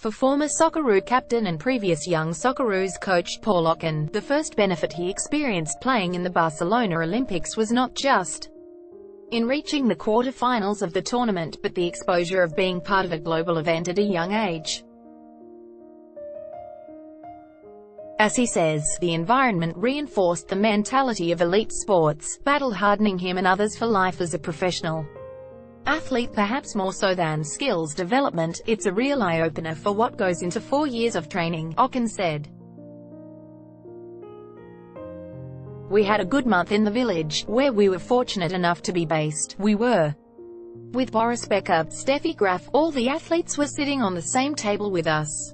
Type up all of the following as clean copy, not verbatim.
For former Socceroo captain and previous Young Socceroos coach Paul Okon, the first benefit he experienced playing in the Barcelona Olympics was not just in reaching the quarter-finals of the tournament, but the exposure of being part of a global event at a young age. As he says, the environment reinforced the mentality of elite sports, battle-hardening him and others for life as a professional athlete. Perhaps more so than skills development, it's a real eye-opener for what goes into 4 years of training, Okon said. We had a good month in the village, where we were fortunate enough to be based. We were with Boris Becker, Steffi Graf, all the athletes were sitting on the same table with us.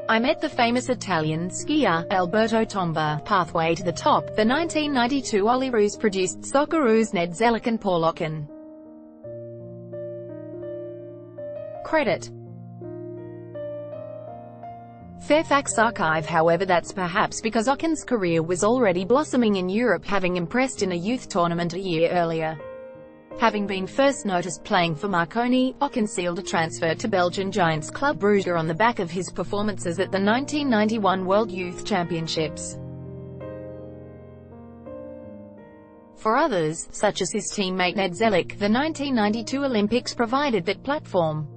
I met the famous Italian skier, Alberto Tomba. Pathway to the top, the 1992 Olyroos produced Socceroos Ned Zellick and Paul Okon. Credit: Fairfax Archive. However, that's perhaps because Okon's career was already blossoming in Europe, having impressed in a youth tournament a year earlier. Having been first noticed playing for Marconi, Okon sealed a transfer to Belgian giants Club Brugge on the back of his performances at the 1991 World Youth Championships. For others, such as his teammate Ned Zellick, the 1992 Olympics provided that platform.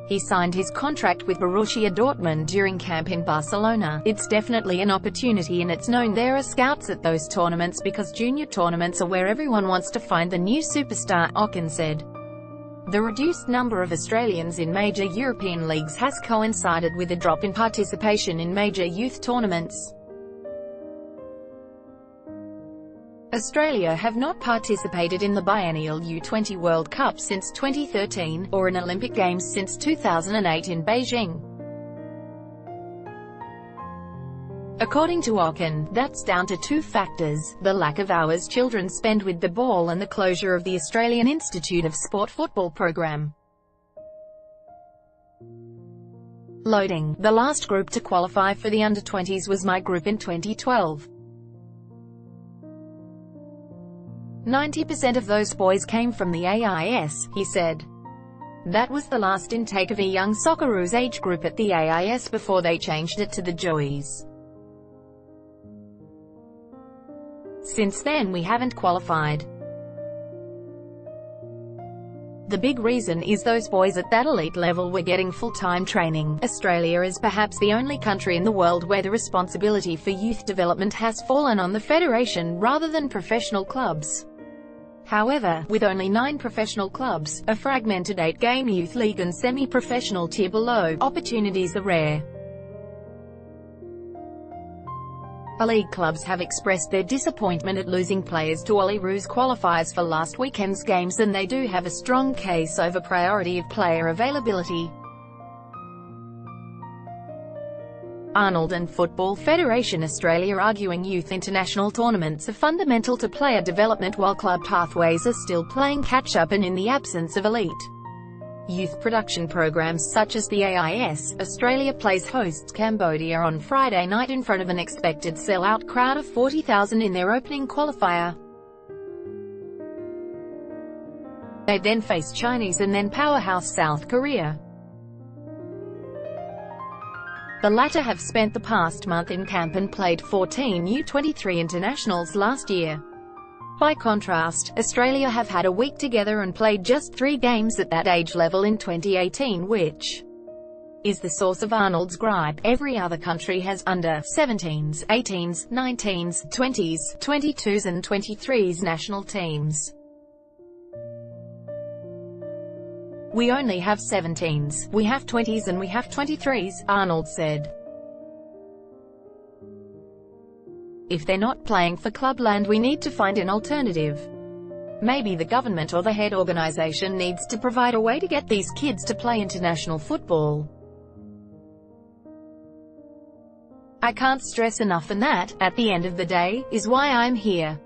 He signed his contract with Borussia Dortmund during camp in Barcelona. It's definitely an opportunity, and it's known there are scouts at those tournaments because junior tournaments are where everyone wants to find the new superstar, Okon said. The reduced number of Australians in major European leagues has coincided with a drop in participation in major youth tournaments. Australia have not participated in the biennial U20 World Cup since 2013, or in Olympic Games since 2008 in Beijing. According to Okon, that's down to two factors: the lack of hours children spend with the ball and the closure of the Australian Institute of Sport football program. Loading: the last group to qualify for the under-20s was my group in 2012. 90% of those boys came from the AIS, he said. That was the last intake of a Young Socceroos age group at the AIS before they changed it to the Joeys. Since then we haven't qualified. The big reason is those boys at that elite level were getting full-time training. Australia is perhaps the only country in the world where the responsibility for youth development has fallen on the federation rather than professional clubs. However, with only 9 professional clubs, a fragmented 8-game youth league and semi-professional tier below, opportunities are rare. League clubs have expressed their disappointment at losing players to Olyroos qualifiers for last weekend's games, and they do have a strong case over priority of player availability. Arnold and Football Federation Australia arguing youth international tournaments are fundamental to player development while club pathways are still playing catch-up, and in the absence of elite youth production programs such as the AIS, Australia plays hosts Cambodia on Friday night in front of an expected sell-out crowd of 40,000 in their opening qualifier. They then face Chinese and then powerhouse South Korea. The latter have spent the past month in camp and played 14 U23 internationals last year. By contrast, Australia have had a week together and played just 3 games at that age level in 2018, which is the source of Arnold's gripe. Every other country has under-17s, 18s, 19s, 20s, 22s and 23s national teams. We only have 17s, we have 20s and we have 23s, Arnold said. If they're not playing for clubland, we need to find an alternative. Maybe the government or the head organisation needs to provide a way to get these kids to play international football. I can't stress enough, and that, at the end of the day, is why I'm here.